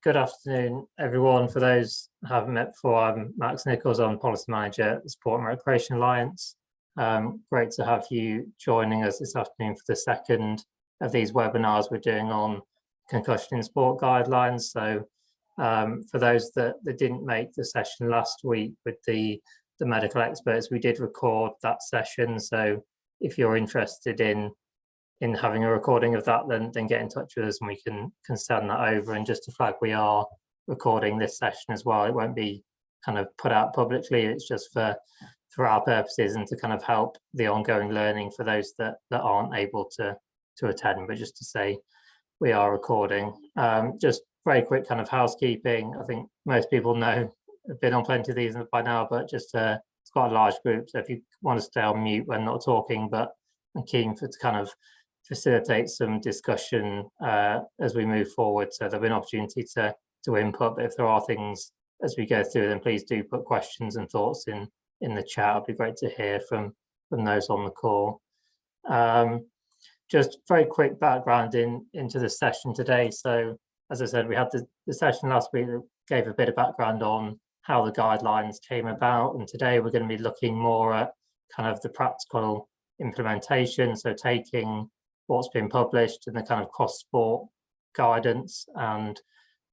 good afternoon, everyone. For those who haven't met before, I'm Max Nichols. I'm Policy Manager at the Sport and Recreation Alliance. Great to have you joining us this afternoon for the second of these webinars we're doing on concussion in sport guidelines. So for those that didn't make the session last week with the medical experts, we did record that session. So if you're interested in having a recording of that, then get in touch with us and we can send that over. And just to flag, we are recording this session as well. It won't be kind of put out publicly. It's just for our purposes and to kind of help the ongoing learning for those that aren't able to attend. But just to say, we are recording. Just very quick kind of housekeeping. I think most people know, have been on plenty of these by now, but just it's quite a large group. So if you want to stay on mute when not talking, but I'm keen to kind of facilitate some discussion as we move forward. So there'll be an opportunity to input, but if there are things as we go through, then please do put questions and thoughts in the chat. It'd be great to hear from those on the call. Just very quick background into the session today. So as I said, we had the session last week that gave a bit of background on how the guidelines came about, and today we're going to be looking more at kind of the practical implementation, so taking what's been published in the kind of cross-sport guidance and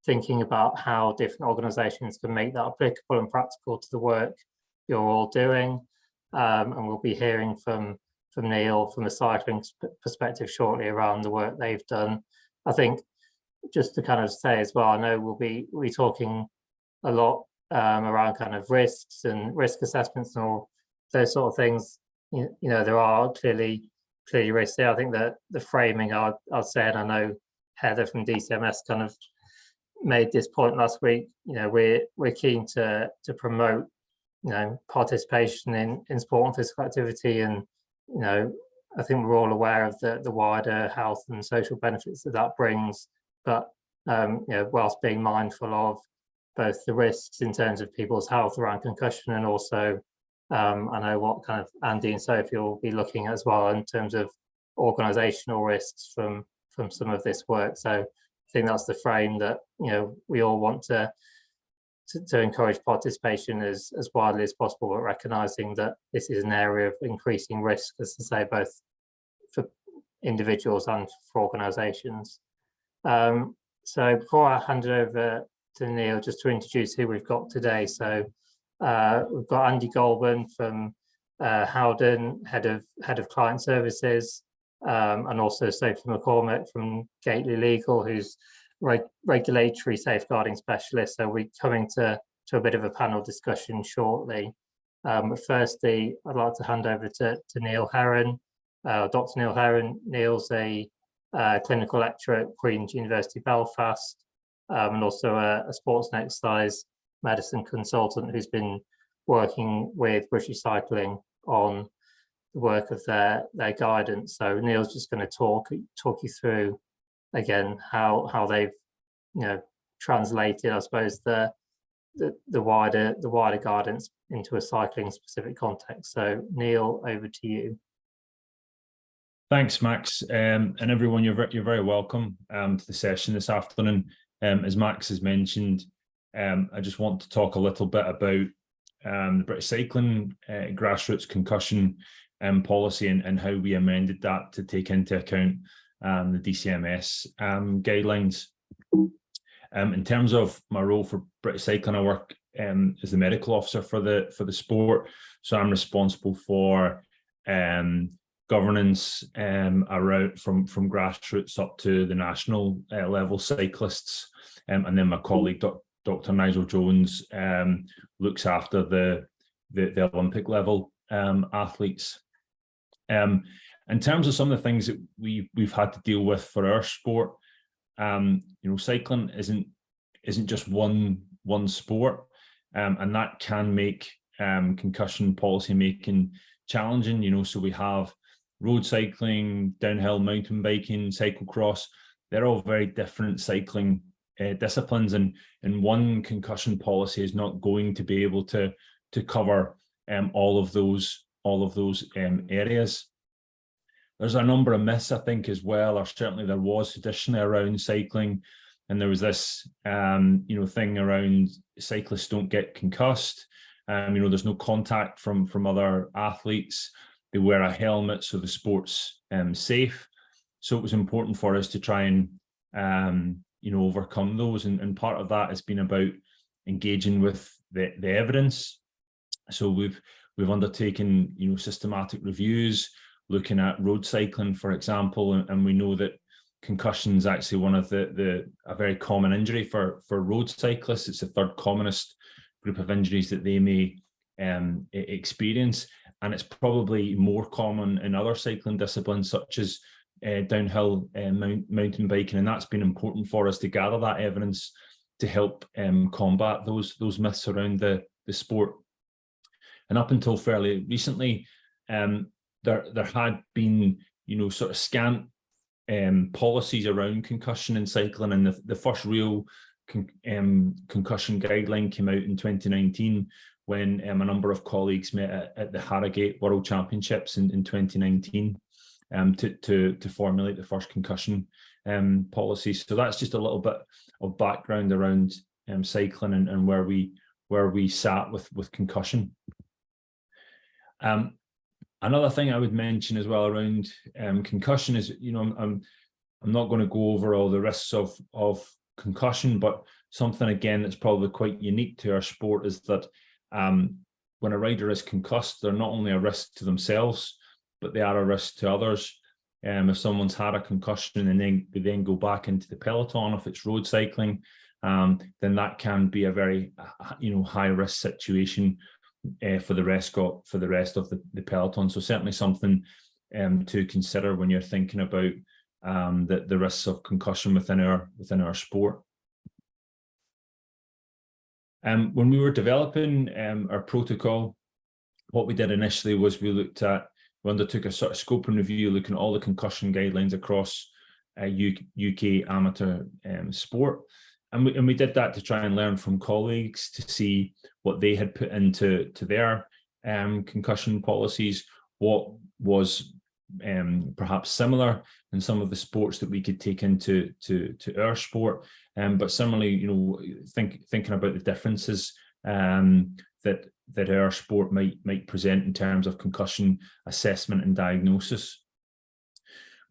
thinking about how different organisations can make that applicable and practical to the work you're all doing. And we'll be hearing from Neil from a cycling perspective shortly around the work they've done. I think just to kind of say as well, I know we'll be talking a lot around kind of risks and risk assessments and all those sort of things. You know, there are clearly risks there. I think that the framing I'd say, and I know Heather from DCMS kind of made this point last week, you know, we're keen to promote, you know, participation in sport and physical activity, and you know, I think we're all aware of the wider health and social benefits that brings, but you know, whilst being mindful of both the risks in terms of people's health around concussion, and also I know what kind of Andy and Sophie will be looking at as well in terms of organisational risks from some of this work. So I think that's the frame that, you know, we all want to encourage participation as widely as possible, but recognising that this is an area of increasing risk, as I say, both for individuals and for organisations. So before I hand it over to Neil, just to introduce who we've got today. So we've got Andy Goulburn from Howden, head of client services, and also Sophie McCormick from Gateley Legal, who's regulatory safeguarding specialist. So we're coming to a bit of a panel discussion shortly. But firstly, I'd like to hand over to Neil Herron, Dr. Neil Herron. Neil's a clinical lecturer at Queen's University Belfast, and also a sports and exercise medicine consultant who's been working with British Cycling on the work of their guidance. So Neil's just going to talk you through again how they've, you know, translated, I suppose, the wider guidance into a cycling specific context. So Neil, over to you. Thanks, Max, and everyone. You're very welcome to the session this afternoon. As Max has mentioned, I just want to talk a little bit about the British Cycling grassroots concussion policy and how we amended that to take into account the DCMS guidelines. In terms of my role for British Cycling, I work as the medical officer for the sport, so I'm responsible for governance around from grassroots up to the national level cyclists, and then my colleague Dr. Nigel Jones looks after the Olympic level athletes. In terms of some of the things that we've had to deal with for our sport, you know, cycling isn't just one sport, and that can make concussion policy making challenging. You know, so we have road cycling, downhill mountain biking, cyclocross. They're all very different cycling disciplines, and one concussion policy is not going to be able to cover all of those areas. There's a number of myths, I think, as well, or certainly there was traditionally around cycling, and there was this thing around cyclists don't get concussed. There's no contact from other athletes. They wear a helmet, so the sport's safe. So it was important for us to try and overcome those, and part of that has been about engaging with the evidence. So we've undertaken systematic reviews, looking at road cycling, for example, and we know that concussion is actually one of a very common injury for road cyclists. It's the third commonest group of injuries that they may experience, and it's probably more common in other cycling disciplines such as downhill mountain biking, and that's been important for us to gather that evidence to help combat those myths around the sport. And up until fairly recently, there had been sort of scant policies around concussion in cycling, and the first real concussion guideline came out in 2019 when a number of colleagues met at the Harrogate World Championships in 2019 to formulate the first concussion policy. So that's just a little bit of background around cycling and where we sat with concussion. Another thing I would mention as well around concussion is, I'm not going to go over all the risks of concussion, but something again that's probably quite unique to our sport is that when a rider is concussed, they're not only a risk to themselves, but they are a risk to others. If someone's had a concussion and they then go back into the peloton, if it's road cycling, then that can be a very high risk situation for the rest of the peloton. So certainly something to consider when you're thinking about the risks of concussion within our sport. When we were developing our protocol, what we did initially was we undertook a sort of scope and review, looking at all the concussion guidelines across UK amateur sport. And we did that to try and learn from colleagues to see what they had put into their concussion policies, what was perhaps similar in some of the sports that we could take into our sport, but similarly, thinking about the differences that our sport might present in terms of concussion assessment and diagnosis.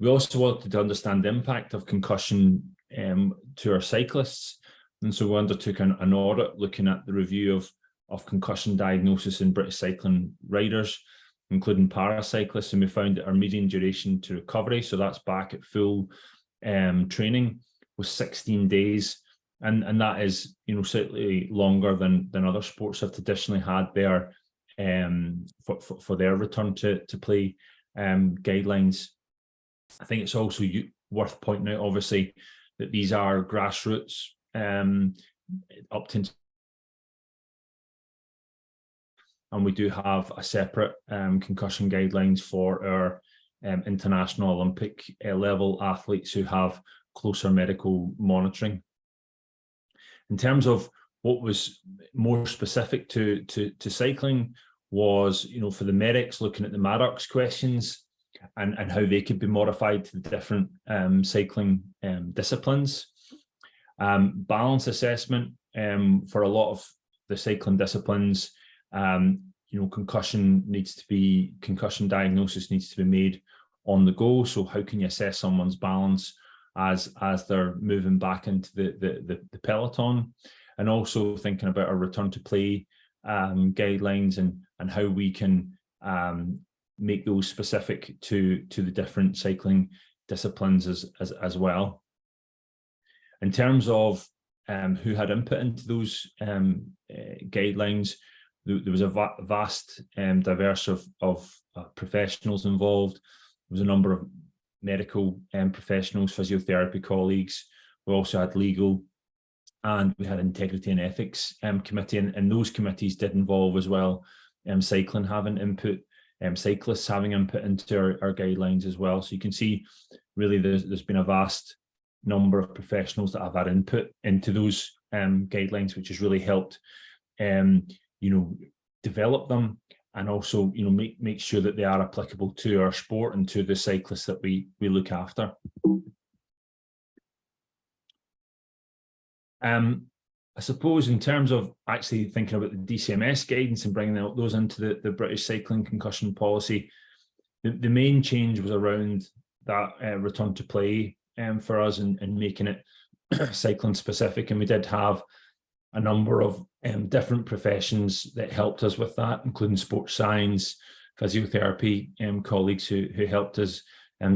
We also wanted to understand the impact of concussion to our cyclists, and so we undertook an audit looking at the review of concussion diagnosis in British cycling riders, including paracyclists, and we found that our median duration to recovery, so that's back at full training, was 16 days, and that is slightly longer than other sports have traditionally had their for their return to play guidelines. I think it's also worth pointing out, obviously, that these are grassroots up to, and we do have a separate concussion guidelines for our international Olympic level athletes who have closer medical monitoring. In terms of what was more specific to cycling was, for the medics, looking at the Maddox questions and how they could be modified to the different cycling disciplines. Balance assessment for a lot of the cycling disciplines, concussion diagnosis needs to be made on the go. So how can you assess someone's balance as they're moving back into the peloton, and also thinking about our return to play guidelines and how we can make those specific to the different cycling disciplines as well. In terms of who had input into those guidelines, there was a vast diverse of professionals involved. There was a number of medical professionals, physiotherapy colleagues. We also had legal, and we had integrity and ethics committee, and those committees did involve as well cycling having input, cyclists having input into our guidelines as well. So you can see really there's been a vast number of professionals that have had input into those guidelines, which has really helped develop them, and also make sure that they are applicable to our sport and to the cyclists that we look after. I suppose in terms of actually thinking about the DCMS guidance and bringing those into the British cycling concussion policy, the main change was around that return to play for us and making it cycling specific. And we did have a number of different professions that helped us with that, including sports science, physiotherapy colleagues who helped us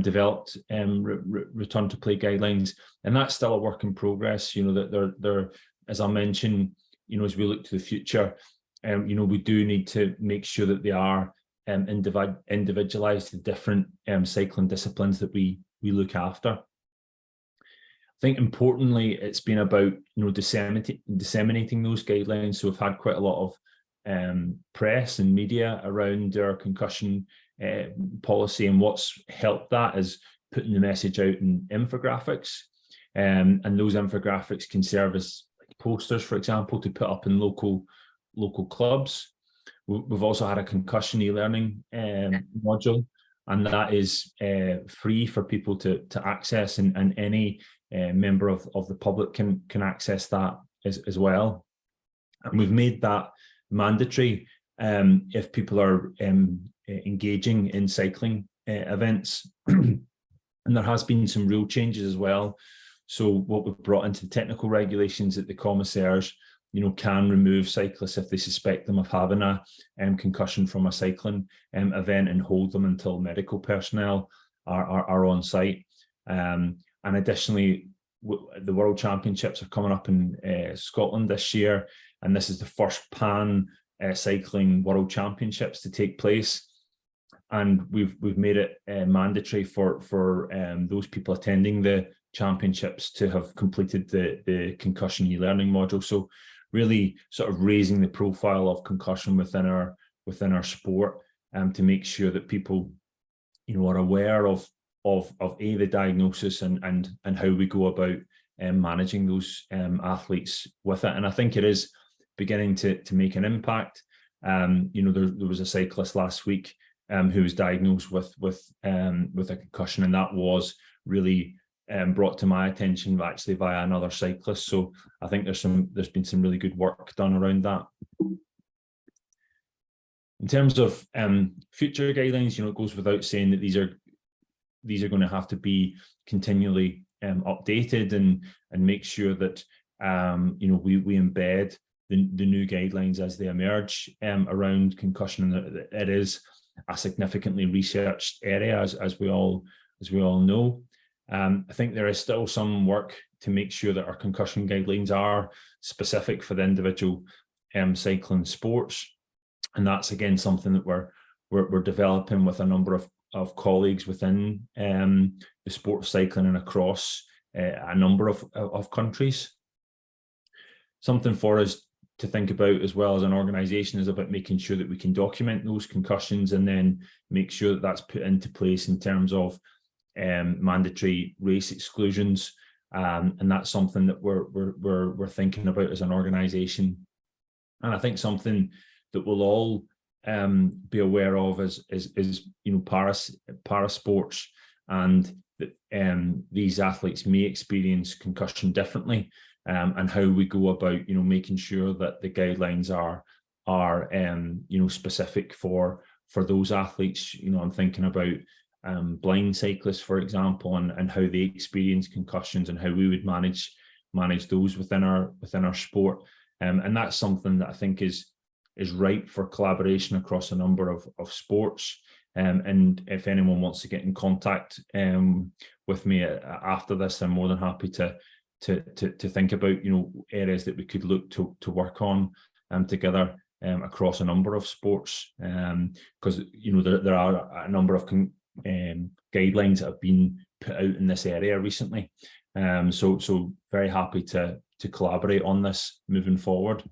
developed return to play guidelines. And that's still a work in progress. You know, that they're as I mentioned, you know, as we look to the future, you know, we do need to make sure that they are individualized to different cycling disciplines that we look after. I think importantly, it's been about, you know, disseminating those guidelines. So we've had quite a lot of press and media around our concussion policy, and what's helped that is putting the message out in infographics, and those infographics can serve as posters, for example, to put up in local clubs. We've also had a concussion e-learning module, and that is free for people to access, and any member of the public can access that as well. And we've made that mandatory if people are engaging in cycling events. And there has been some rule changes as well. So what we've brought into the technical regulations that the commissaires, you know, can remove cyclists if they suspect them of having a concussion from a cycling event, and hold them until medical personnel are on site. And additionally, the World Championships are coming up in Scotland this year, and this is the first pan cycling World Championships to take place. And we've made it mandatory for those people attending the championships to have completed the concussion e-learning module. So really sort of raising the profile of concussion within our sport, to make sure that people, you know, are aware of the diagnosis and how we go about managing those athletes with it. And I think it is beginning to make an impact. You know, there was a cyclist last week who was diagnosed with a concussion, and that was really brought to my attention actually via another cyclist. So I think there's been some really good work done around that. In terms of future guidelines, you know, it goes without saying that these are going to have to be continually updated and make sure that you know, we embed the new guidelines as they emerge around concussion. And it is a significantly researched area, as we all know. I think there is still some work to make sure that our concussion guidelines are specific for the individual cycling sports, and that's again something that we're developing with a number of colleagues within the sports cycling and across a number of countries. Something for us to think about as well as an organisation is about making sure that we can document those concussions, and then make sure that that's put into place in terms of mandatory race exclusions, and that's something that we're thinking about as an organisation. And I think something that we'll all be aware of is you know, para sports, and that these athletes may experience concussion differently, and how we go about, you know, making sure that the guidelines are you know, specific for those athletes. You know, I'm thinking about blind cyclists, for example, and how they experience concussions, and how we would manage those within our sport. And that's something that I think is ripe for collaboration across a number of sports. And if anyone wants to get in contact with me after this, I'm more than happy to think about, you know, areas that we could look to work on together across a number of sports, because you know, there are a number of guidelines that have been put out in this area recently. So very happy to collaborate on this moving forward.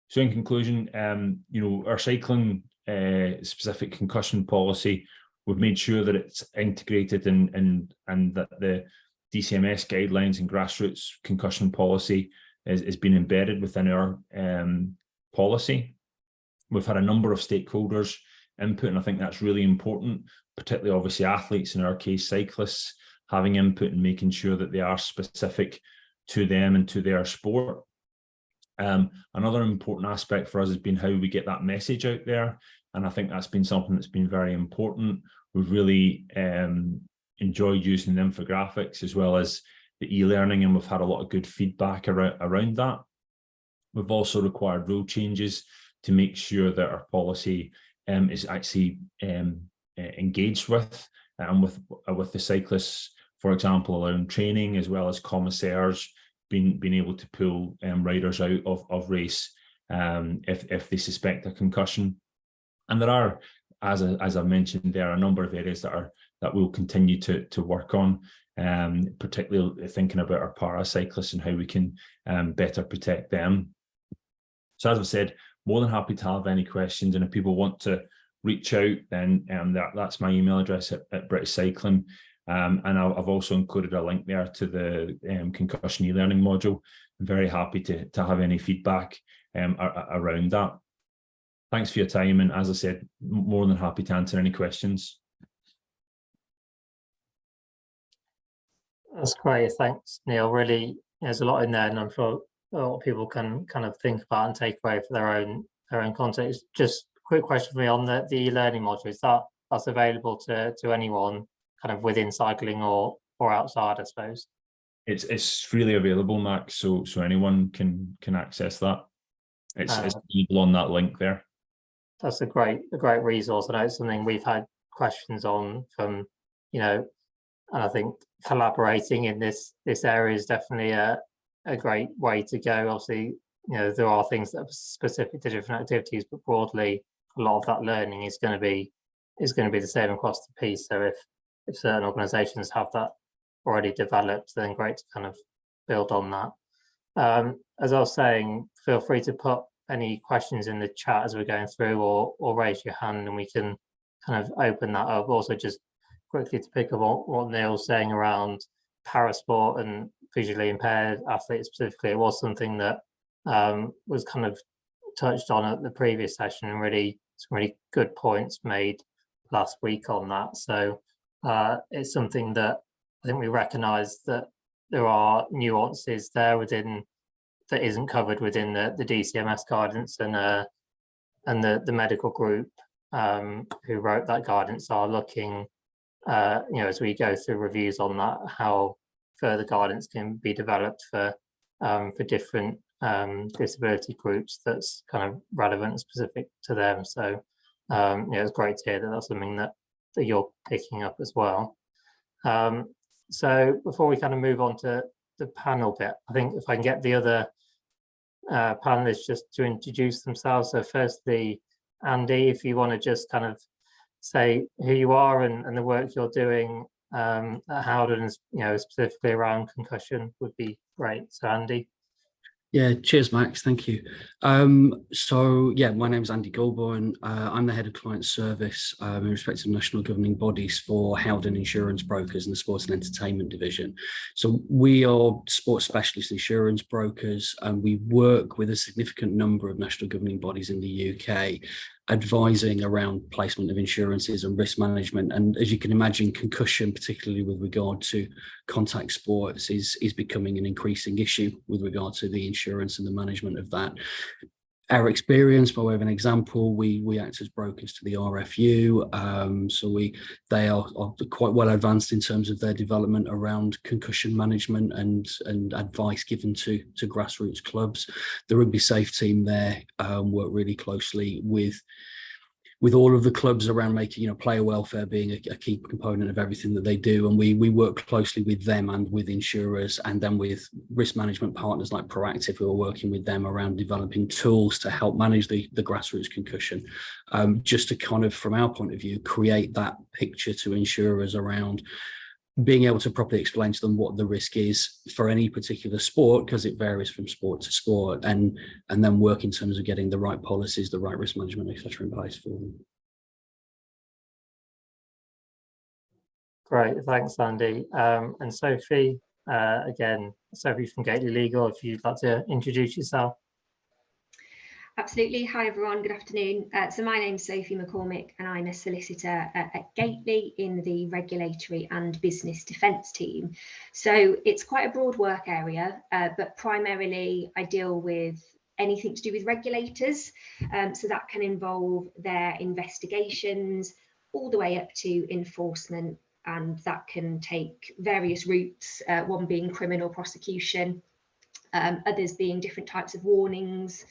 So in conclusion, you know, our cycling specific concussion policy, we've made sure that it's integrated and that the DCMS guidelines and grassroots concussion policy is being embedded within our policy. We've had a number of stakeholders input, and I think that's really important, particularly obviously athletes, in our case cyclists, having input and making sure that they are specific to them and to their sport. Another important aspect for us has been how we get that message out there. And I think that's been something that's been very important. We've really enjoyed using the infographics as well as the e-learning, and we've had a lot of good feedback around that. We've also required rule changes to make sure that our policy is actually engaged with the cyclists, for example, around training, as well as commissaires being able to pull riders out of race if they suspect a concussion. And there are, as I mentioned, there are a number of areas that we'll continue to work on, particularly thinking about our paracyclists and how we can better protect them. So as I said, more than happy to have any questions, and if people want to reach out, then that's my email address at British Cycling. And I've also included a link there to the concussion e-learning module. I'm very happy to have any feedback around that. Thanks for your time, and as I said, more than happy to answer any questions. That's great, thanks, Neil. Really, there's a lot in there, and I'm sure a lot of people can kind of think about and take away for their own context. Just a quick question for me on the e-learning module. Is that's available to anyone kind of within cycling or outside, I suppose? It's freely available, Max, so anyone can access that. It's available on that link there. That's a great resource. I know it's something we've had questions on from, and I think collaborating in this area is definitely a great way to go. Obviously, there are things that are specific to different activities, but broadly, a lot of that learning is going to be the same across the piece. So if certain organisations have that already developed, then great to kind of build on that. As I was saying, feel free to put any questions in the chat as we're going through, or raise your hand and we can kind of open that up. Also, just quickly to pick up on what Neil's saying around parasport and visually impaired athletes specifically, it was something that was kind of touched on at the previous session, and really some really good points made last week on that. So it's something that I think we recognise that there are nuances there that isn't covered within the DCMS guidance, and the medical group who wrote that guidance are looking, as we go through reviews on that, how further guidance can be developed for different disability groups that's kind of relevant and specific to them. So it's great to hear that that's something that you're picking up as well. So before we kind of move on to the panel bit, I think if I can get the other panelists just to introduce themselves. So firstly, Andy, if you want to just kind of say who you are and the work you're doing at Howden, specifically around concussion, would be great. So Andy. Yeah, cheers, Max. Thank you. So yeah, my name is Andy Goulburn. I'm the head of client service in respect to national governing bodies for Howden Insurance Brokers and the Sports and Entertainment Division. So we are sports specialist insurance brokers, and we work with a significant number of national governing bodies in the UK, advising around placement of insurances and risk management. And as you can imagine, concussion, particularly with regard to contact sports, is becoming an increasing issue with regard to the insurance and the management of that. Our experience, by way of an example, we act as brokers to the RFU, so they are quite well advanced in terms of their development around concussion management and advice given to grassroots clubs. The rugby safe team there work really closely with all of the clubs around making, player welfare being a key component of everything that they do. And we work closely with them and with insurers, and then with risk management partners like Proactive, who are working with them around developing tools to help manage the grassroots concussion. Just to kind of, from our point of view, create that picture to insurers around being able to properly explain to them what the risk is for any particular sport, because it varies from sport to sport, and then work in terms of getting the right policies, the right risk management, etc. in place for them. Great, thanks, Andy. And Sophie, again, Sophie from Gateley Legal, if you'd like to introduce yourself. Absolutely. Hi everyone, good afternoon. So my name's Sophie McCormick and I'm a solicitor at Gateley in the regulatory and business defence team. So it's quite a broad work area, but primarily I deal with anything to do with regulators. So that can involve their investigations all the way up to enforcement, and that can take various routes, one being criminal prosecution, others being different types of warnings.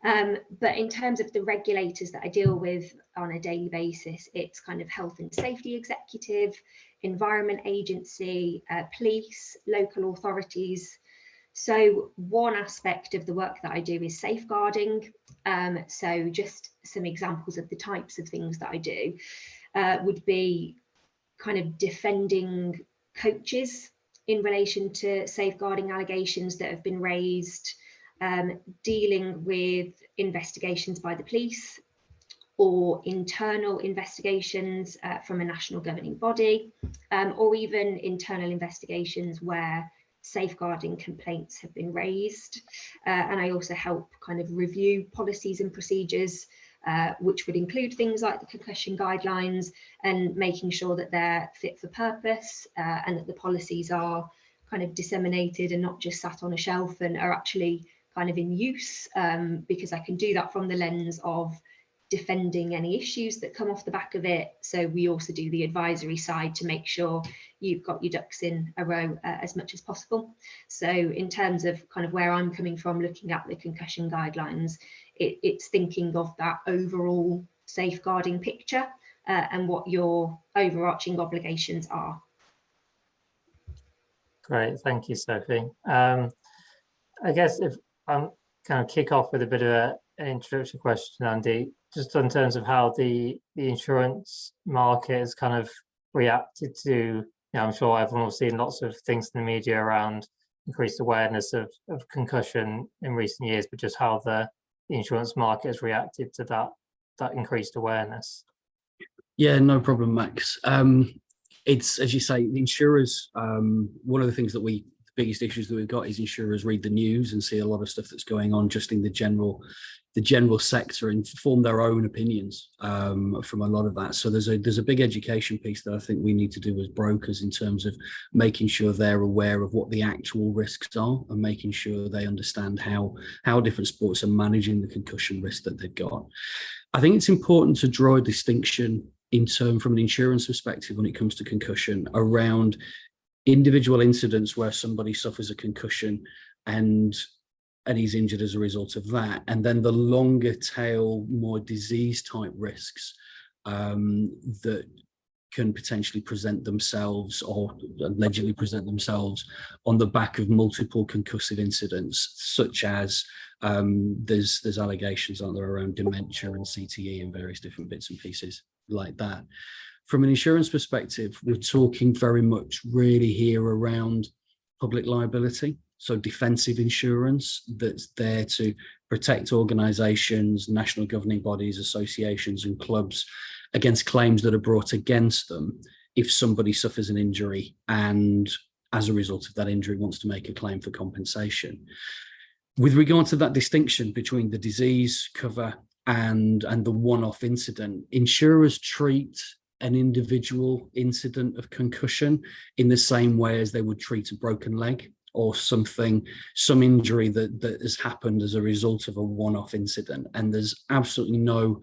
But in terms of the regulators that I deal with on a daily basis, it's kind of health and safety executive, environment agency, police, local authorities. So one aspect of the work that I do is safeguarding. So just some examples of the types of things that I do would be kind of defending coaches in relation to safeguarding allegations that have been raised, dealing with investigations by the police or internal investigations from a national governing body, or even internal investigations where safeguarding complaints have been raised. And I also help kind of review policies and procedures, which would include things like the concussion guidelines and making sure that they're fit for purpose and that the policies are kind of disseminated and not just sat on a shelf and are actually kind of in use, because I can do that from the lens of defending any issues that come off the back of it. So we also do the advisory side to make sure you've got your ducks in a row as much as possible. So in terms of kind of where I'm coming from, looking at the concussion guidelines, it's thinking of that overall safeguarding picture and what your overarching obligations are. Great, thank you, Sophie. I guess if I'm kind of kick off with a bit of an introductory question, Andy, just in terms of how the insurance market has kind of reacted to, you know, I'm sure everyone will see lots of things in the media around increased awareness of concussion in recent years, but just how the insurance market has reacted to that increased awareness. Yeah, no problem, Max. It's, as you say, the insurers, one of the things that the biggest issues that we've got is insurers read the news and see a lot of stuff that's going on just in the general sector and form their own opinions from a lot of that. So there's a big education piece that I think we need to do as brokers in terms of making sure they're aware of what the actual risks are and making sure they understand how different sports are managing the concussion risk that they've got. I think it's important to draw a distinction from an insurance perspective when it comes to concussion around individual incidents where somebody suffers a concussion and he's injured as a result of that, and then the longer tail, more disease type risks that can potentially present themselves or allegedly present themselves on the back of multiple concussive incidents, such as there's allegations out there around dementia and CTE and various different bits and pieces like that. From an insurance perspective, we're talking very much really here around public liability. So defensive insurance that's there to protect organisations, national governing bodies, associations and clubs against claims that are brought against them if somebody suffers an injury and as a result of that injury wants to make a claim for compensation. With regard to that distinction between the disease cover and the one-off incident, insurers treat an individual incident of concussion in the same way as they would treat a broken leg or some injury that has happened as a result of a one-off incident. And there's absolutely no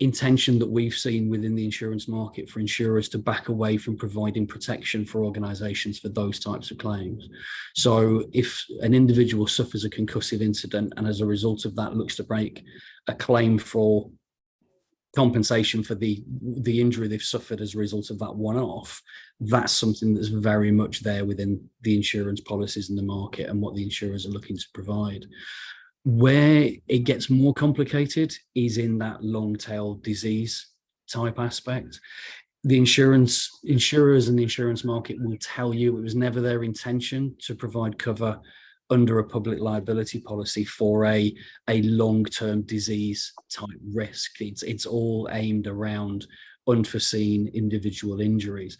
intention that we've seen within the insurance market for insurers to back away from providing protection for organisations for those types of claims. So if an individual suffers a concussive incident and as a result of that looks to make a claim for compensation for the injury they've suffered as a result of that one-off, that's something that's very much there within the insurance policies in the market and what the insurers are looking to provide. Where it gets more complicated is in that long tail disease type aspect. The insurers and the insurance market will tell you it was never their intention to provide cover under a public liability policy for a long-term disease type risk. It's all aimed around unforeseen individual injuries.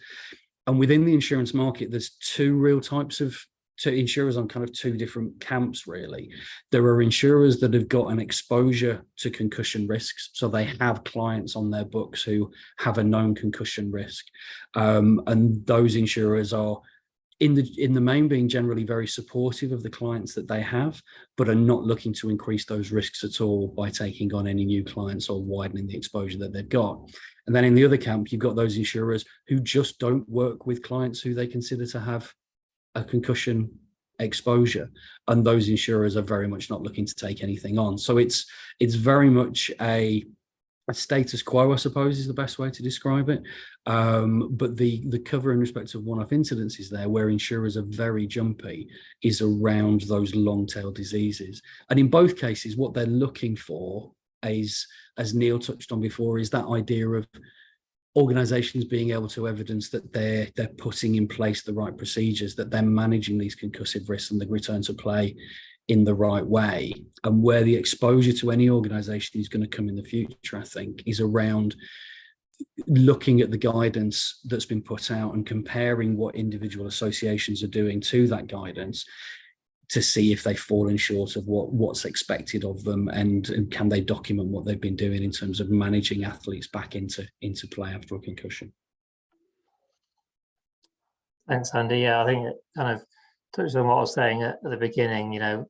And within the insurance market, there's two real types of to insurers on kind of two different camps, really. There are insurers that have got an exposure to concussion risks, so they have clients on their books who have a known concussion risk, and those insurers are in the main being generally very supportive of the clients that they have, but are not looking to increase those risks at all by taking on any new clients or widening the exposure that they've got. And then in the other camp, you've got those insurers who just don't work with clients who they consider to have a concussion exposure, and those insurers are very much not looking to take anything on. So it's very much a status quo, I suppose, is the best way to describe it. But the cover in respect of one-off incidences there, where insurers are very jumpy, is around those long-tail diseases. And in both cases, what they're looking for is, as Neil touched on before, is that idea of organisations being able to evidence that they're putting in place the right procedures, that they're managing these concussive risks and the return to play in the right way. And where the exposure to any organisation is going to come in the future, I think, is around looking at the guidance that's been put out and comparing what individual associations are doing to that guidance to see if they've fallen short of what's expected of them, and can they document what they've been doing in terms of managing athletes back into play after a concussion. Thanks, Andy. Yeah, I think it kind of touched on what I was saying at the beginning. You know,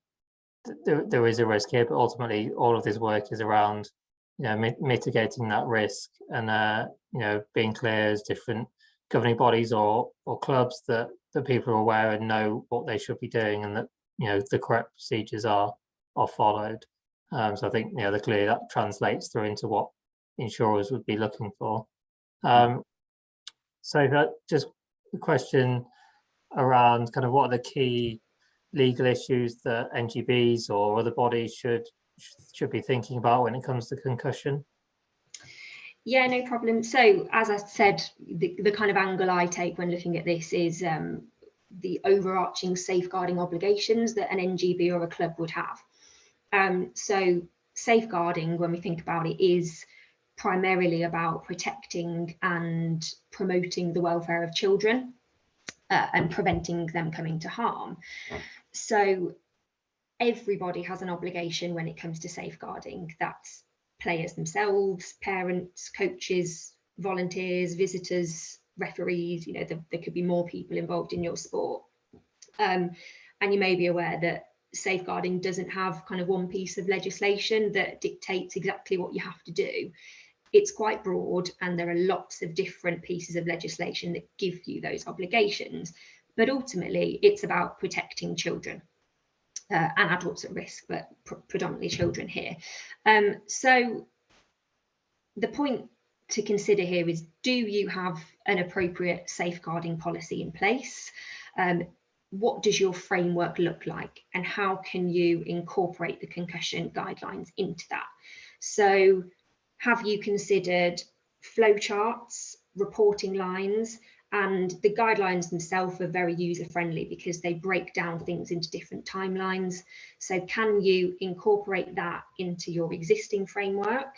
there is a risk here, but ultimately all of this work is around, you know, mitigating that risk and you know, being clear as different governing bodies or clubs that people are aware and know what they should be doing, and that, you know, the correct procedures are followed. So I think, you know, clearly that translates through into what insurers would be looking for. So that just a question around kind of what are the key legal issues that NGBs or other bodies should be thinking about when it comes to concussion? Yeah, no problem. So as I said, the kind of angle I take when looking at this is the overarching safeguarding obligations that an NGB or a club would have. So safeguarding, when we think about it, is primarily about protecting and promoting the welfare of children and preventing them coming to harm. So everybody has an obligation when it comes to safeguarding. That's players themselves, parents, coaches, volunteers, visitors, referees. You know, there could be more people involved in your sport. And you may be aware that safeguarding doesn't have kind of one piece of legislation that dictates exactly what you have to do. It's quite broad, and there are lots of different pieces of legislation that give you those obligations. But ultimately, it's about protecting children and adults at risk, but predominantly children here. So the point to consider here is, do you have an appropriate safeguarding policy in place? What does your framework look like, and how can you incorporate the concussion guidelines into that? So have you considered flowcharts, reporting lines? And the guidelines themselves are very user-friendly because they break down things into different timelines. So can you incorporate that into your existing framework?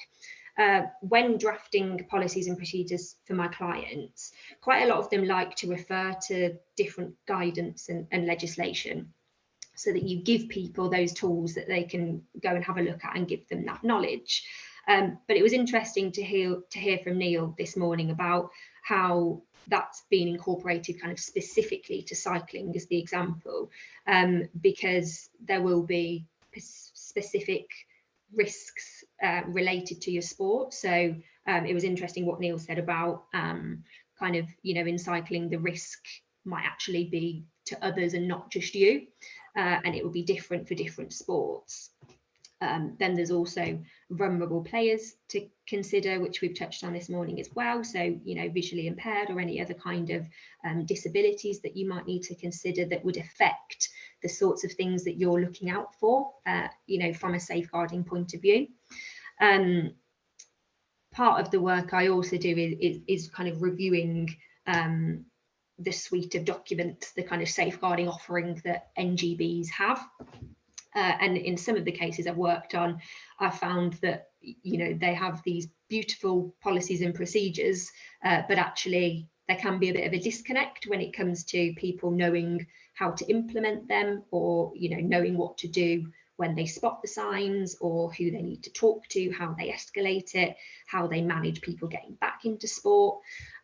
When drafting policies and procedures for my clients, quite a lot of them like to refer to different guidance and legislation, so that you give people those tools that they can go and have a look at and give them that knowledge. But it was interesting to hear from Neil this morning about how that's been incorporated kind of specifically to cycling as the example, because there will be specific risks related to your sport. So it was interesting what Neil said about kind of, you know, in cycling, the risk might actually be to others and not just you, and it will be different for different sports. Then there's also vulnerable players to consider, which we've touched on this morning as well. So, you know, visually impaired or any other kind of disabilities that you might need to consider that would affect the sorts of things that you're looking out for, you know, from a safeguarding point of view. Part of the work I also do is kind of reviewing the suite of documents, the kind of safeguarding offering that NGBs have. And in some of the cases I've worked on, I found that, you know, they have these beautiful policies and procedures, but actually there can be a bit of a disconnect when it comes to people knowing how to implement them, or knowing what to do when they spot the signs, or who they need to talk to, how they escalate it, how they manage people getting back into sport.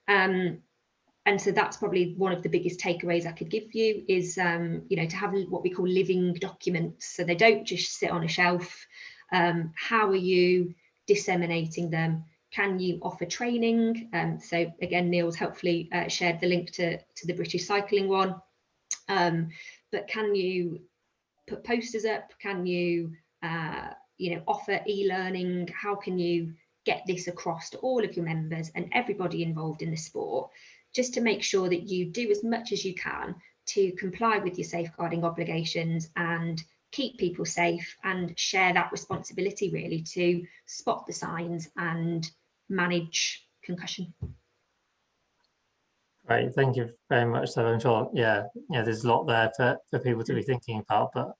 And so that's probably one of the biggest takeaways I could give you is, to have what we call living documents. So they don't just sit on a shelf. How are you disseminating them? Can you offer training? So again, Neil's helpfully shared the link to the British cycling one. But can you put posters up? Can you, offer e-learning? How can you get this across to all of your members and everybody involved in the sport, just to make sure that you do as much as you can to comply with your safeguarding obligations and keep people safe, and share that responsibility really to spot the signs and manage concussion. Great, thank you very much. So I'm sure, there's a lot there for people to be thinking about, but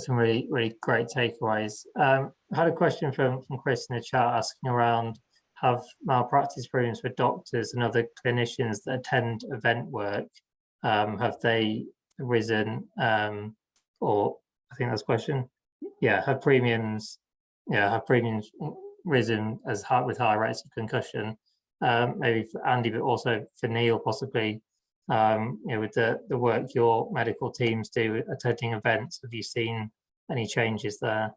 some really great takeaways. I had a question from Chris in the chat asking around, have malpractice premiums for doctors and other clinicians that attend event work, have they risen, or I think that's the question. Yeah, have premiums risen as high with high rates of concussion? Maybe for Andy, but also for Neil possibly, with the work your medical teams do attending events, have you seen any changes there?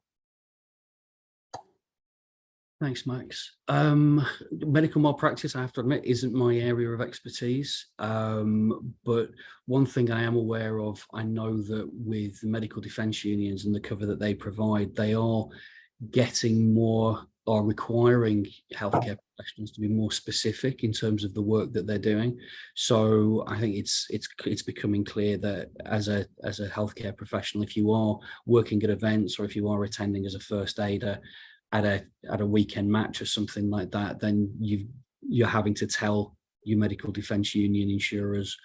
Thanks, Max. Medical malpractice, I have to admit, isn't my area of expertise. But one thing I am aware of, I know that with the medical defence unions and the cover that they provide, they are getting more, or requiring healthcare professionals to be more specific in terms of the work that they're doing. So I think it's becoming clear that as a healthcare professional, if you are working at events, or if you are attending as a first aider at a weekend match or something like that, then you're having to tell your medical defence union insurers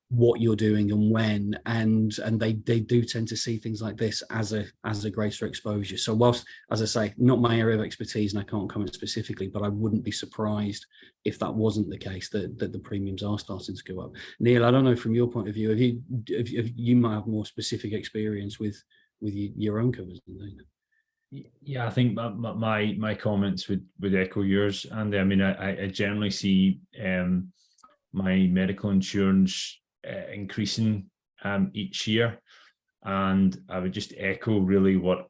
what you're doing and when, and they do tend to see things like this as a greater exposure. So whilst, as I say, not my area of expertise and I can't comment specifically, but I wouldn't be surprised if that wasn't the case, that the premiums are starting to go up. Neil, I don't know, from your point of view, if you might have more specific experience with your own covers than they. Yeah, I think my comments would echo yours, and I mean, I generally see my medical insurance increasing each year, and I would just echo really what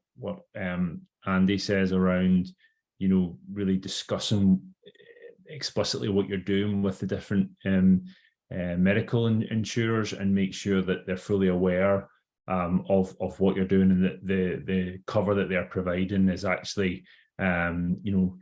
Andy says around, really discussing explicitly what you're doing with the different medical insurers, and make sure that they're fully aware of what you're doing, and that the cover that they're providing is actually in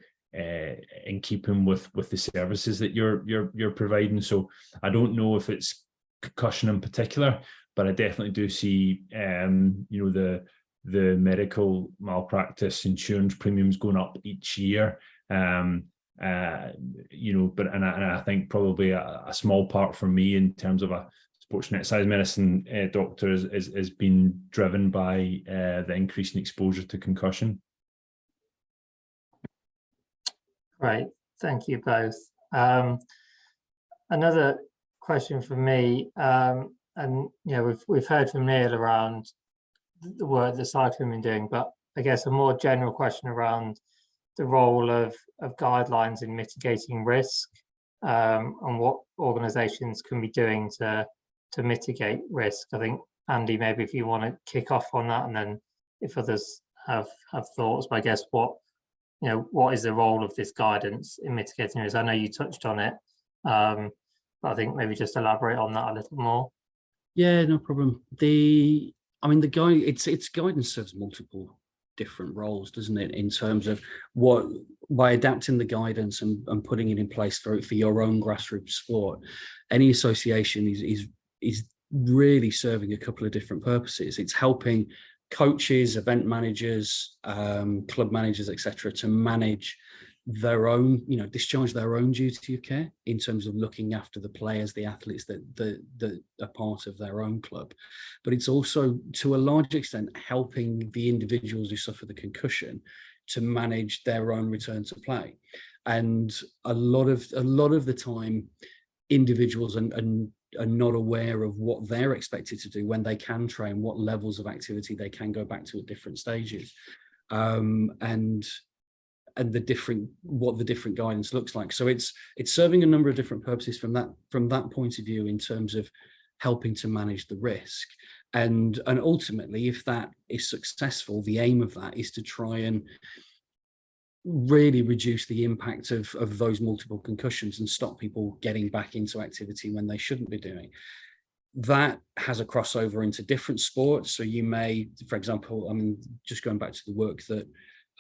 keeping with the services that you're providing. So I don't know if it's concussion in particular, but I definitely do see the medical malpractice insurance premiums going up each year. But I think probably a small part for me in terms of a sports and exercise medicine doctor is being driven by the increasing exposure to concussion. Right, thank you both. Another question for me, and we've heard from Neil around the work that cycling been doing, but I guess a more general question around the role of guidelines in mitigating risk, and what organisations can be doing to mitigate risk. I think, Andy, maybe if you want to kick off on that, and then if others have thoughts, but I guess what is the role of this guidance in mitigating risk? I know you touched on it, but I think maybe just elaborate on that a little more. Yeah, no problem. It's guidance serves multiple different roles, doesn't it, in terms of by adapting the guidance and putting it in place for your own grassroots sport. Any association is really serving a couple of different purposes. It's helping coaches, event managers, club managers, etc., to manage their own, discharge their own duty of care in terms of looking after the players, the athletes that are part of their own club. But it's also, to a large extent, helping the individuals who suffer the concussion to manage their own return to play. And a lot of the time, individuals are not aware of what they're expected to do when they can train, what levels of activity they can go back to at different stages, and what the different guidance looks like. So it's serving a number of different purposes from that point of view in terms of helping to manage the risk. And ultimately, if that is successful, the aim of that is to try and really reduce the impact of those multiple concussions and stop people getting back into activity when they shouldn't be doing. That has a crossover into different sports. So you may, for example, I mean, just going back to the work that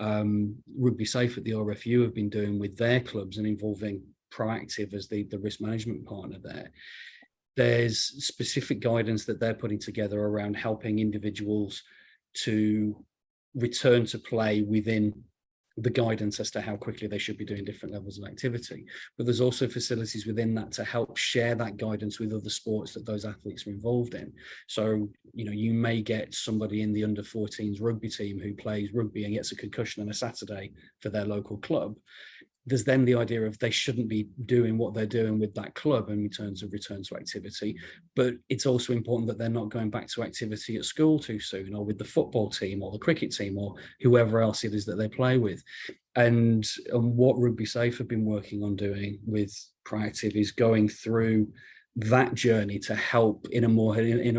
Rugby Safe at the RFU have been doing with their clubs and involving Proactive as the risk management partner there. There's specific guidance that they're putting together around helping individuals to return to play within the guidance as to how quickly they should be doing different levels of activity. But there's also facilities within that to help share that guidance with other sports that those athletes are involved in. So, you know, you may get somebody in the under 14s rugby team who plays rugby and gets a concussion on a Saturday for their local club. There's then the idea of they shouldn't be doing what they're doing with that club in terms of return to activity. But it's also important that they're not going back to activity at school too soon, or with the football team or the cricket team or whoever else it is that they play with. And what Rugby Safe have been working on doing with Proactive is going through that journey to help in a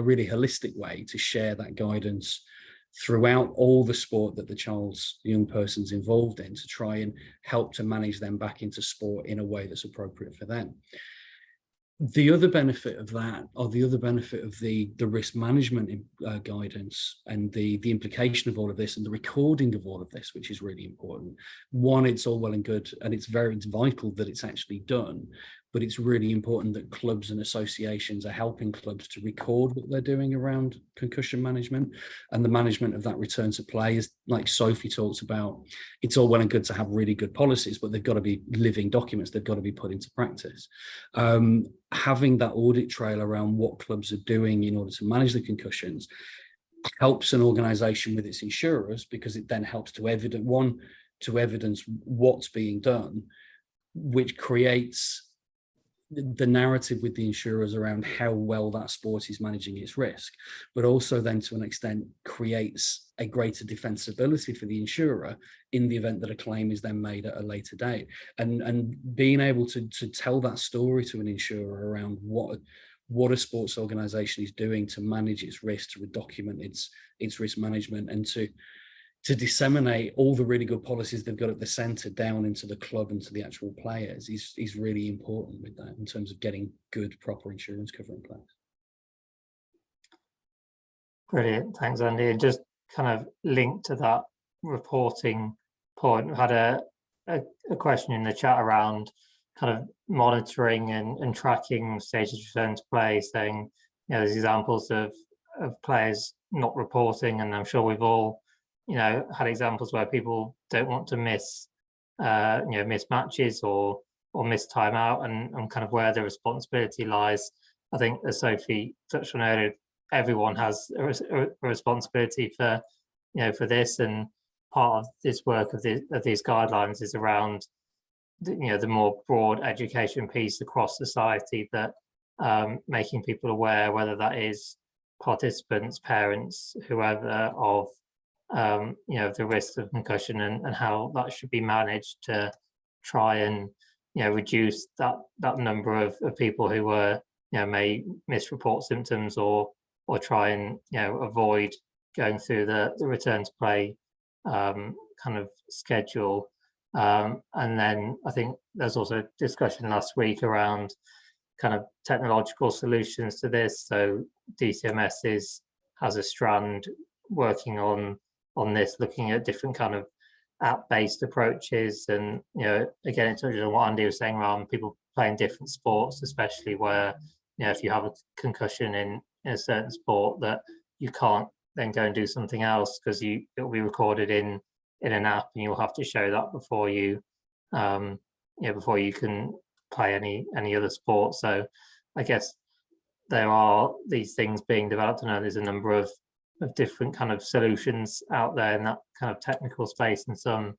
really holistic way to share that guidance throughout all the sport that the young person's involved in, to try and help to manage them back into sport in a way that's appropriate for them. The other benefit of that, or the other benefit of the risk management guidance and the implication of all of this and the recording of all of this, which is really important. One, it's all well and good, and it's vital that it's actually done, but it's really important that clubs and associations are helping clubs to record what they're doing around concussion management and the management of that return to play. Is like Sophie talks about, it's all well and good to have really good policies, but they've got to be living documents. They've got to be put into practice. Having that audit trail around what clubs are doing in order to manage the concussions helps an organisation with its insurers, because it then helps to evidence what's being done, which creates the narrative with the insurers around how well that sport is managing its risk, but also then to an extent creates a greater defensibility for the insurer in the event that a claim is then made at a later date. And being able to tell that story to an insurer around what a sports organisation is doing to manage its risk, to document its risk management, and to disseminate all the really good policies they've got at the centre down into the club and to the actual players is really important with that in terms of getting good, proper insurance cover in place. Brilliant, thanks, Andy. And just kind of linked to that reporting point, we had a question in the chat around kind of monitoring and tracking stages return to play, saying, you know, there's examples of players not reporting, and I'm sure we've all, you know, had examples where people don't want to miss matches or miss time out, and kind of where the responsibility lies. I think, as Sophie touched on earlier, everyone has a responsibility for this, and part of this work of these guidelines is around the more broad education piece across society, that making people aware, whether that is participants, parents, whoever, of the risks of concussion and how that should be managed to try and reduce that number of people who may misreport symptoms or try and avoid going through the return to play kind of schedule. And then I think there's also discussion last week around kind of technological solutions to this. So DCMS has a strand working on this, looking at different kind of app-based approaches. And again, it touches on what Andy was saying around people playing different sports, especially where if you have a concussion in a certain sport, that you can't then go and do something else because it'll be recorded in an app, and you'll have to show that before you before you can play any other sport. So I guess there are these things being developed. I know there's a number of different kind of solutions out there in that kind of technical space, and some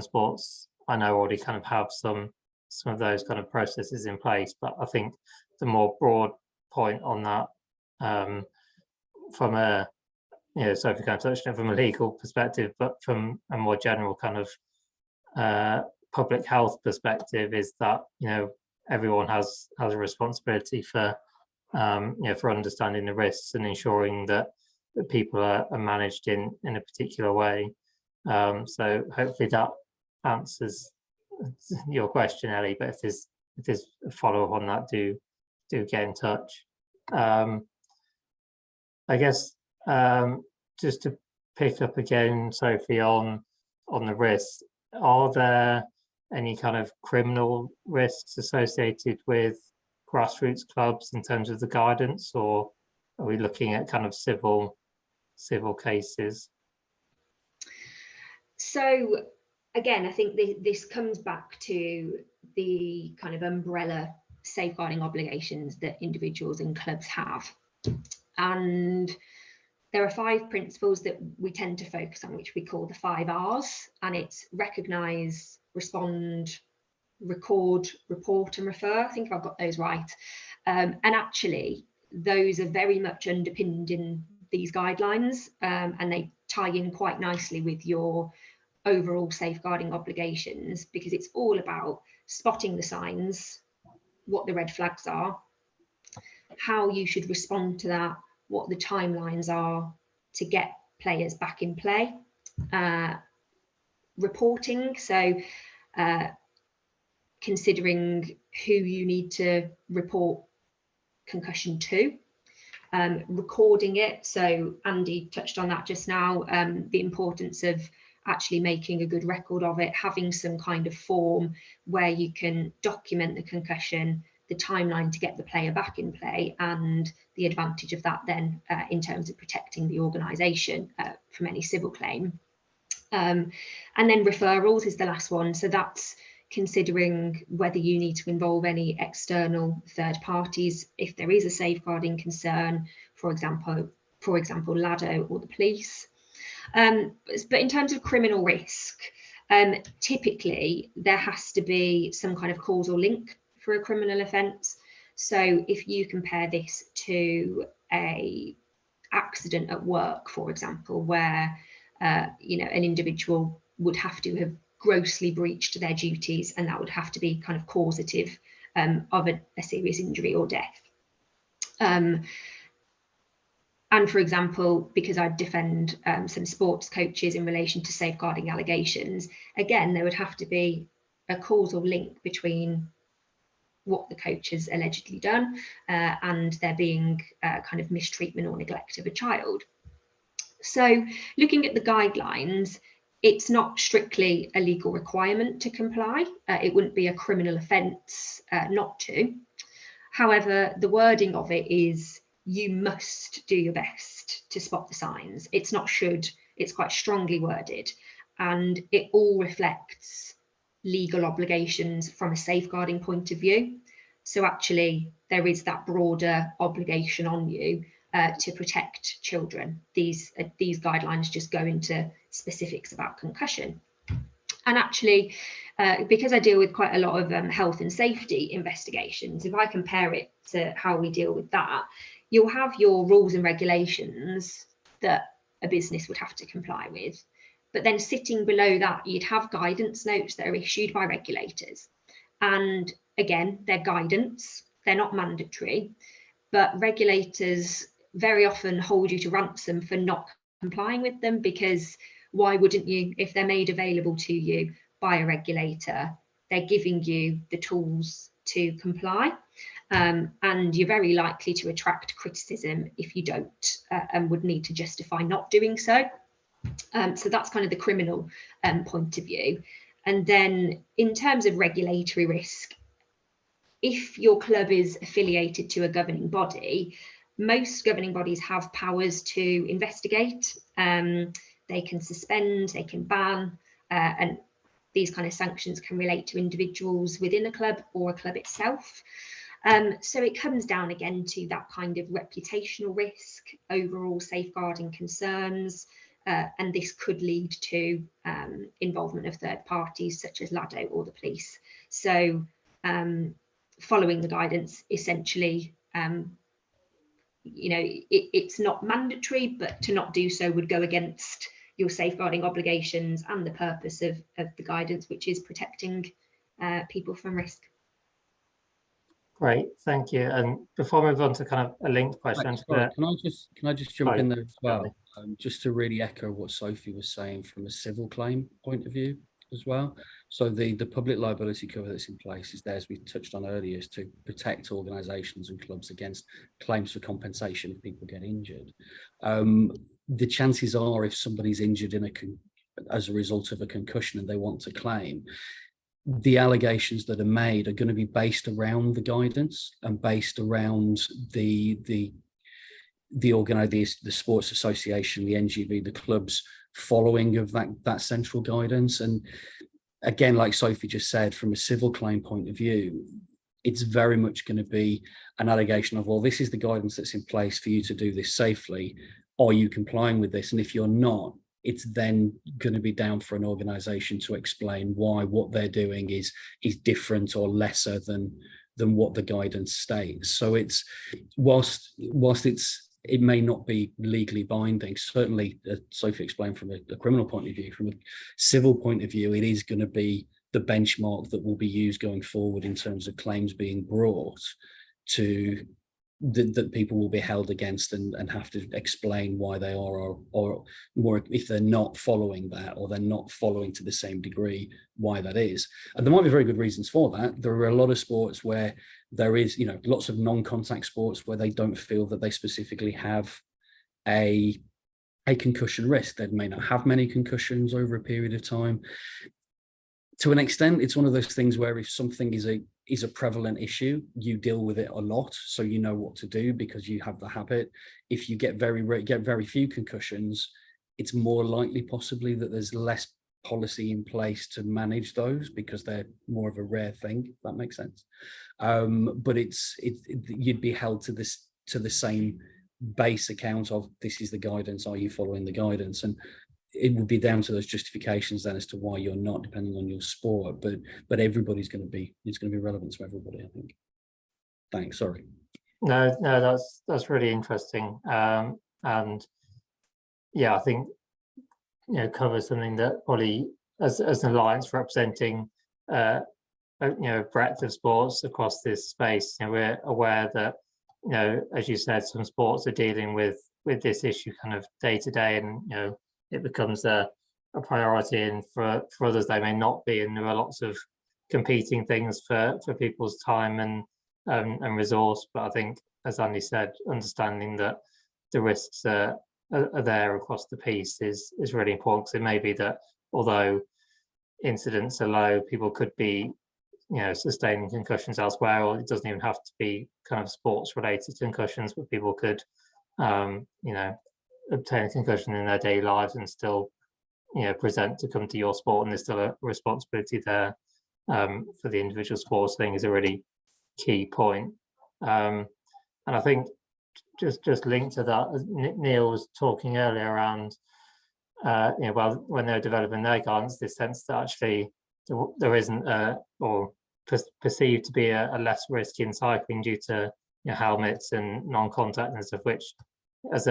sports I know already kind of have some some of those kind of processes in place. But I think the more broad point on that, from a, Sophie kind of touched on it from a legal perspective, but from a more general kind of public health perspective, is that everyone has a responsibility for for understanding the risks and ensuring that people are managed in a particular way. So hopefully that answers your question, Ellie. But if there's a follow up on that, do get in touch. I guess just to pick up again, Sophie, on the risks, are there any kind of criminal risks associated with grassroots clubs in terms of the guidance, or are we looking at kind of civil cases? So again, I think this comes back to the kind of umbrella safeguarding obligations that individuals and clubs have. And there are 5 principles that we tend to focus on, which we call the 5 R's, and it's recognise, respond, record, report and refer. I think I've got those right. And actually, those are very much underpinned in these guidelines, and they tie in quite nicely with your overall safeguarding obligations, because it's all about spotting the signs, what the red flags are, how you should respond to that, what the timelines are to get players back in play, reporting, so considering who you need to report concussion to, recording it, so Andy touched on that just now, the importance of actually making a good record of it, having some kind of form where you can document the concussion, the timeline to get the player back in play, and the advantage of that then in terms of protecting the organisation from any civil claim. And then referrals is the last one. So that's considering whether you need to involve any external third parties if there is a safeguarding concern, for example, LADO or the police. But in terms of criminal risk, typically there has to be some kind of causal link for a criminal offence. So if you compare this to a accident at work, for example, where an individual would have to have grossly breached their duties, and that would have to be kind of causative of a serious injury or death. And for example, because I defend some sports coaches in relation to safeguarding allegations, again, there would have to be a causal link between what the coach has allegedly done and there being kind of mistreatment or neglect of a child. So looking at the guidelines, it's not strictly a legal requirement to comply. It wouldn't be a criminal offence not to. However, the wording of it is you must do your best to spot the signs. It's not should, it's quite strongly worded, and it all reflects legal obligations from a safeguarding point of view. So actually there is that broader obligation on you to protect children. These guidelines just go into specifics about concussion. And actually, because I deal with quite a lot of health and safety investigations, if I compare it to how we deal with that, you'll have your rules and regulations that a business would have to comply with. But then sitting below that, you'd have guidance notes that are issued by regulators. And again, they're guidance, they're not mandatory, but regulators very often hold you to ransom for not complying with them, because why wouldn't you? If they're made available to you by a regulator, they're giving you the tools to comply. And you're very likely to attract criticism if you don't and would need to justify not doing so. So that's kind of the criminal point of view. And then in terms of regulatory risk, if your club is affiliated to a governing body, most governing bodies have powers to investigate. They can suspend, they can ban, and these kind of sanctions can relate to individuals within a club or a club itself. So it comes down again to that kind of reputational risk, overall safeguarding concerns, and this could lead to involvement of third parties such as LADO or the police. So following the guidance, essentially, it's not mandatory, but to not do so would go against your safeguarding obligations and the purpose of the guidance, which is protecting people from risk. Great, thank you. And before we move on to kind of a linked question, can I just jump in there as well, certainly. just to really echo what Sophie was saying from a civil claim point of view as well. So the public liability cover that's in place is there, as we touched on earlier, is to protect organisations and clubs against claims for compensation if people get injured. The chances are, if somebody's injured as a result of a concussion and they want to claim, the allegations that are made are going to be based around the guidance and based around the sports association, the NGB, the clubs following of that central guidance. And again, like Sophie just said, from a civil claim point of view, it's very much going to be an allegation of, well, this is the guidance that's in place for you to do this safely. Are you complying with this? And if you're not, it's then going to be down for an organisation to explain why what they're doing is different or lesser than what the guidance states. So it's whilst it may not be legally binding, certainly, Sophie explained, from a criminal point of view, from a civil point of view, it is going to be the benchmark that will be used going forward in terms of claims being brought to that people will be held against and have to explain why they are, or more if they're not following that, or they're not following to the same degree, why that is. And there might be very good reasons for that. There are a lot of sports where there is, lots of non-contact sports where they don't feel that they specifically have a concussion risk. They may not have many concussions over a period of time. To an extent, it's one of those things where if something is a prevalent issue, you deal with it a lot, so you know what to do because you have the habit. If you get very few concussions, it's more likely possibly that there's less policy in place to manage those because they're more of a rare thing, if that makes sense. But you'd be held to the same base account of, this is the guidance, are you following the guidance? And it would be down to those justifications then as to why you're not, depending on your sport. But everybody's going to be, it's going to be relevant to everybody, I think. Thanks. Sorry. No, that's really interesting. And yeah, I think covers something that probably as an alliance representing breadth of sports across this space, we're aware that as you said, some sports are dealing with this issue kind of day to day, and it becomes a priority, and for others they may not be, and there are lots of competing things for people's time and resource. But I think, as Andy said, understanding that the risks are there across the piece is really important, because it may be that although incidents are low, people could be sustaining concussions elsewhere, or it doesn't even have to be kind of sports related concussions, but people could obtain a concussion in their daily lives and still present to come to your sport, and there's still a responsibility there for the individual sports thing is a really key point. And I think just linked to that, Neil was talking earlier around when they're developing their guidance, this sense that actually there isn't or perceived to be a less risk in cycling due to helmets and non-contactness, of which as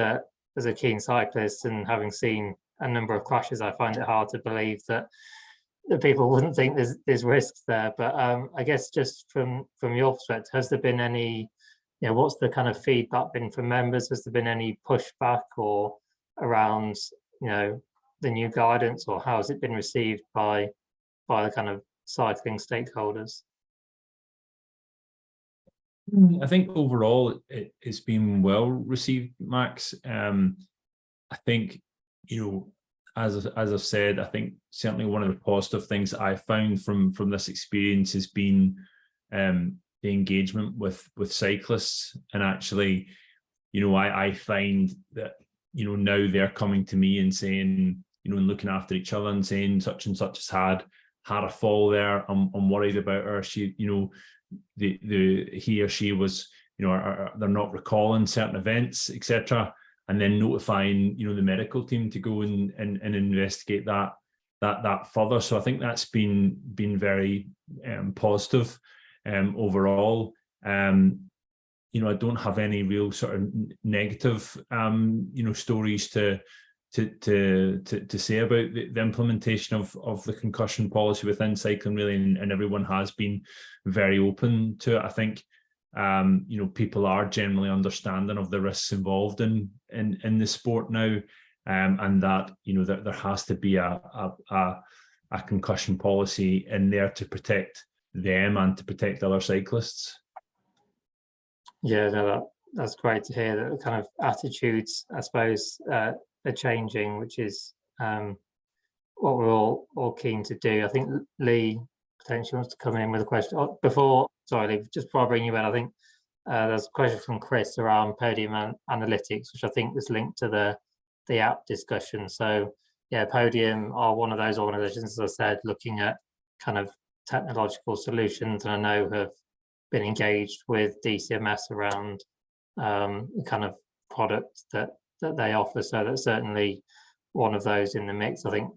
a keen cyclist and having seen a number of crashes, I find it hard to believe that people wouldn't think there's risks there. But I guess just from your perspective, has there been any, what's the kind of feedback been from members? Has there been any pushback or around, the new guidance, or how has it been received by the kind of cycling stakeholders? I think overall it's been well received, Max. I think, as I've said, I think certainly one of the positive things that I found from this experience has been the engagement with cyclists. And actually, I find that, now they're coming to me and saying, and looking after each other and saying such and such has had a fall there. I'm worried about her. She, he or she was, they're not recalling certain events, etc. And then notifying, the medical team to go and investigate that further. So I think that's been very positive. overall. I don't have any real sort of negative, stories to say about the implementation of the concussion policy within cycling, really, and everyone has been very open to it. I think people are generally understanding of the risks involved in the sport now, and that that there has to be a concussion policy in there to protect them and to protect other cyclists. Yeah, no, that's great to hear that the kind of attitudes, I suppose, are changing, which is what we're all keen to do. I think Lee potentially wants to come in with a question. Lee, just before I bring you in, I think there's a question from Chris around Podium Analytics, which I think was linked to the app discussion. So yeah, Podium are one of those organisations, as I said, looking at kind of technological solutions, and I know have been engaged with DCMS around the kind of product that they offer. So that's certainly one of those in the mix. I think,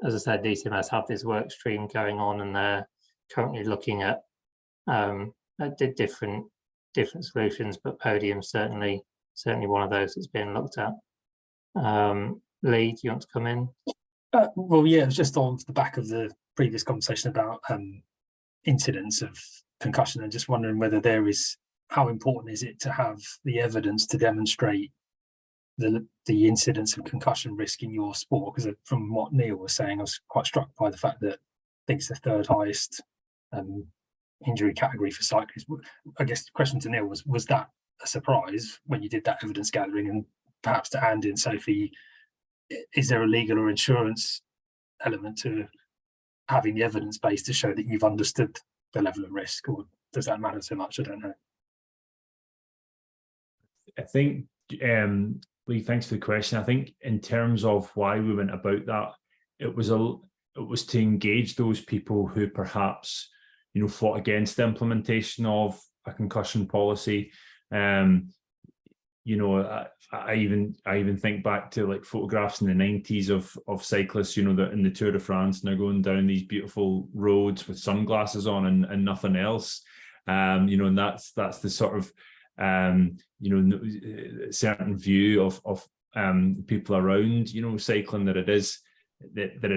as I said, DCMS have this work stream going on, and they're currently looking at different solutions, but Podium certainly one of those that's being looked at. Lee, do you want to come in? Well, yeah, it's just on the back of the previous conversation about incidents of concussion, and just wondering whether how important is it to have the evidence to demonstrate the incidence of concussion risk in your sport? Because from what Neil was saying, I was quite struck by the fact that I think it's the third highest injury category for cyclists. I guess the question to Neil was that a surprise when you did that evidence gathering? And perhaps to Andy and Sophie, is there a legal or insurance element to having the evidence base to show that you've understood the level of risk, or does that matter so much? I don't know. I think, Lee, thanks for the question. I think in terms of why we went about that, it was to engage those people who perhaps fought against the implementation of a concussion policy. I even think back to like photographs in the 90s of cyclists, that in the Tour de France, and they're going down these beautiful roads with sunglasses on and nothing else. And that's the sort of certain view of people around cycling, that it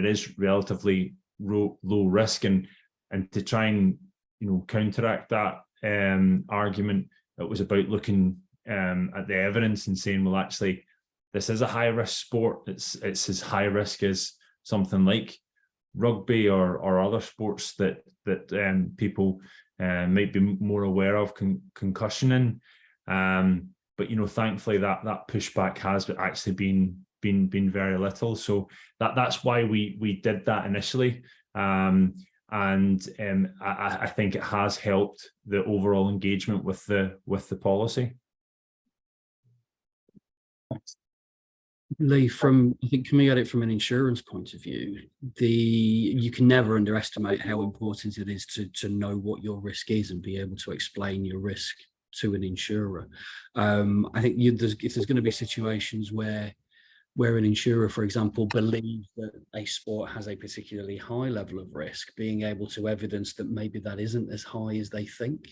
is relatively low risk, and to try and counteract that argument, it was about looking at the evidence and saying, well, actually, this is a high risk sport. It's as high risk as something like rugby or other sports that people might be more aware of concussion in. But thankfully that pushback has actually been very little. So that's why we did that initially. And I think it has helped the overall engagement with the policy. Thanks. Lee, I think coming at it from an insurance point of view, you can never underestimate how important it is to know what your risk is and be able to explain your risk to an insurer. I think if there's going to be situations where an insurer, for example, believes that a sport has a particularly high level of risk, being able to evidence that maybe that isn't as high as they think,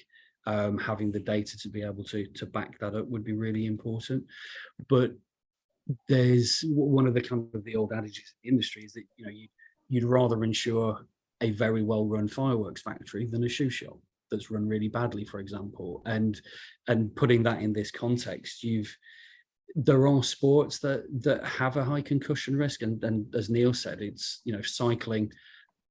having the data to be able to back that up would be really important. But there's one of the kind of the old adages in the industry is that you'd rather insure a very well run fireworks factory than a shoe shop that's run really badly, for example. And putting that in this context, there are sports that have a high concussion risk, and as Neil said, it's cycling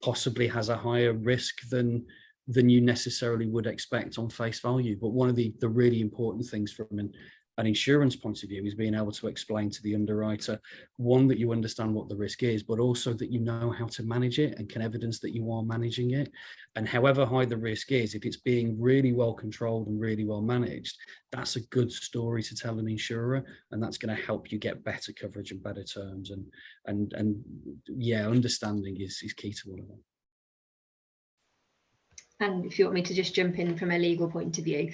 possibly has a higher risk than you necessarily would expect on face value. But one of the really important things from an insurance point of view is being able to explain to the underwriter, one, that you understand what the risk is, but also that you know how to manage it and can evidence that you are managing it. And however high the risk is, if it's being really well controlled and really well managed, that's a good story to tell an insurer, and that's going to help you get better coverage and better terms. And yeah, understanding is key to all of that. And if you want me to just jump in from a legal point of view,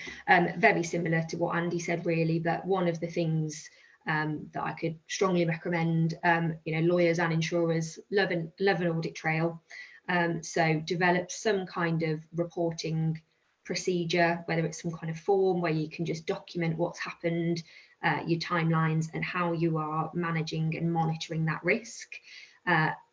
very similar to what Andy said, really. But one of the things that I could strongly recommend, lawyers and insurers love an audit trail. So develop some kind of reporting procedure, whether it's some kind of form where you can just document what's happened, your timelines, and how you are managing and monitoring that risk.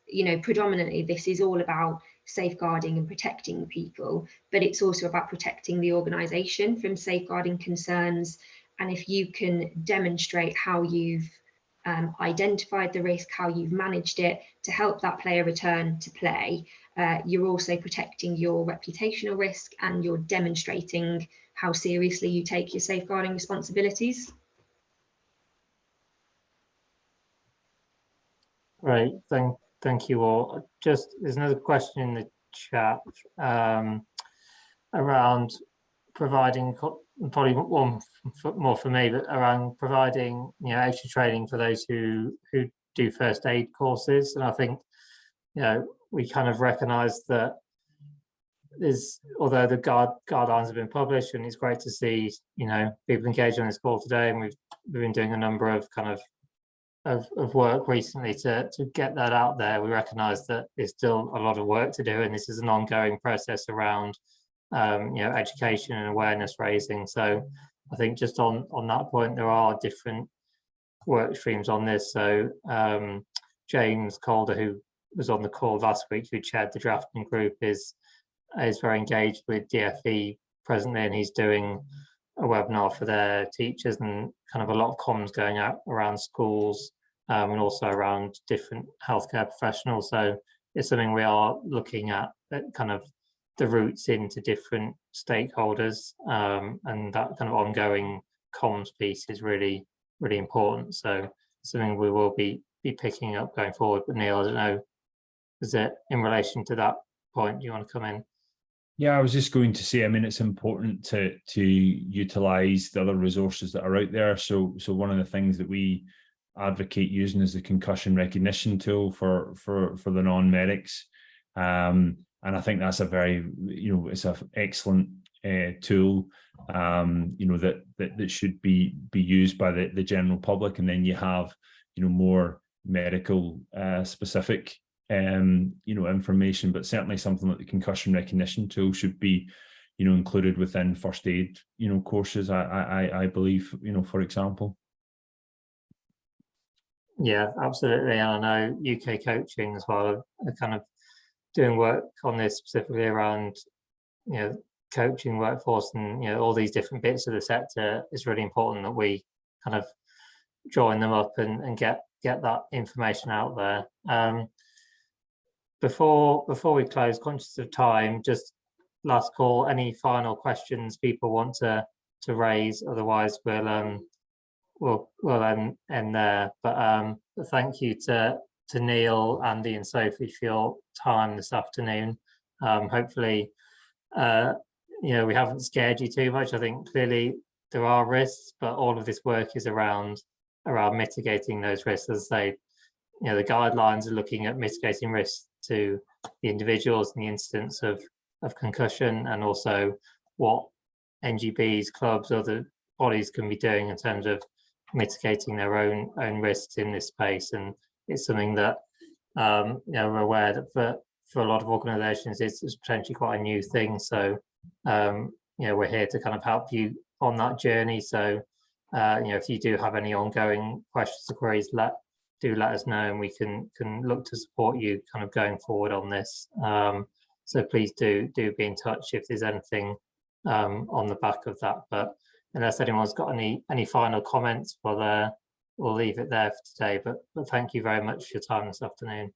You know, predominantly this is all about safeguarding and protecting people, but it's also about protecting the organisation from safeguarding concerns. And if you can demonstrate how you've identified the risk, how you've managed it to help that player return to play, you're also protecting your reputational risk, and you're demonstrating how seriously you take your safeguarding responsibilities. Right, thank you all. Just, there's another question in the chat around providing, probably one more for me, but around providing, you know, extra training for those who do first aid courses. And I think, you know, we kind of recognise that there's, although the guidelines have been published, and it's great to see, you know, people engaged on this call today, and we've been doing a number of kind of work recently to get that out there. We recognise that there's still a lot of work to do, and this is an ongoing process around you know, education and awareness raising. So I think just on that point, there are different work streams on this. So James Calder, who was on the call last week, who chaired the drafting group, is very engaged with DFE presently, and he's doing a webinar for their teachers, and kind of a lot of comms going out around schools and also around different healthcare professionals. So it's something we are looking at kind of the routes into different stakeholders, and that kind of ongoing comms piece is really, really important. So something we will be picking up going forward. But Neil, I don't know, is it in relation to that point, do you want to come in? Yeah, I was just going to say, I mean, it's important to utilize the other resources that are out there. So one of the things that we advocate using is the concussion recognition tool for the non-medics. And I think that's a very, you know, it's an excellent tool, you know, that should be used by the general public. And then you have, you know, more medical specific you know, information, but certainly something like the concussion recognition tool should be, you know, included within first aid, you know, courses, I believe, you know, for example. Yeah, absolutely. And I know UK Coaching as well are kind of doing work on this specifically around, you know, coaching workforce, and, you know, all these different bits of the sector. It's really important that we kind of join them up and get that information out there. Before we close, conscious of time, just last call, any final questions people want to raise? Otherwise we'll end there. But thank you to Neil, Andy and Sophie for your time this afternoon. Hopefully you know, we haven't scared you too much. I think clearly there are risks, but all of this work is around mitigating those risks. As I say, you know, the guidelines are looking at mitigating risks to the individuals in the instance of concussion, and also what NGBs, clubs, other bodies can be doing in terms of mitigating their own risks in this space. And it's something that you know, we're aware that for a lot of organisations it's potentially quite a new thing. So you know, we're here to kind of help you on that journey. So you know, if you do have any ongoing questions or queries, do let us know, and we can look to support you kind of going forward on this. So please do be in touch if there's anything on the back of that. But unless anyone's got any final comments, we'll leave it there for today. But thank you very much for your time this afternoon.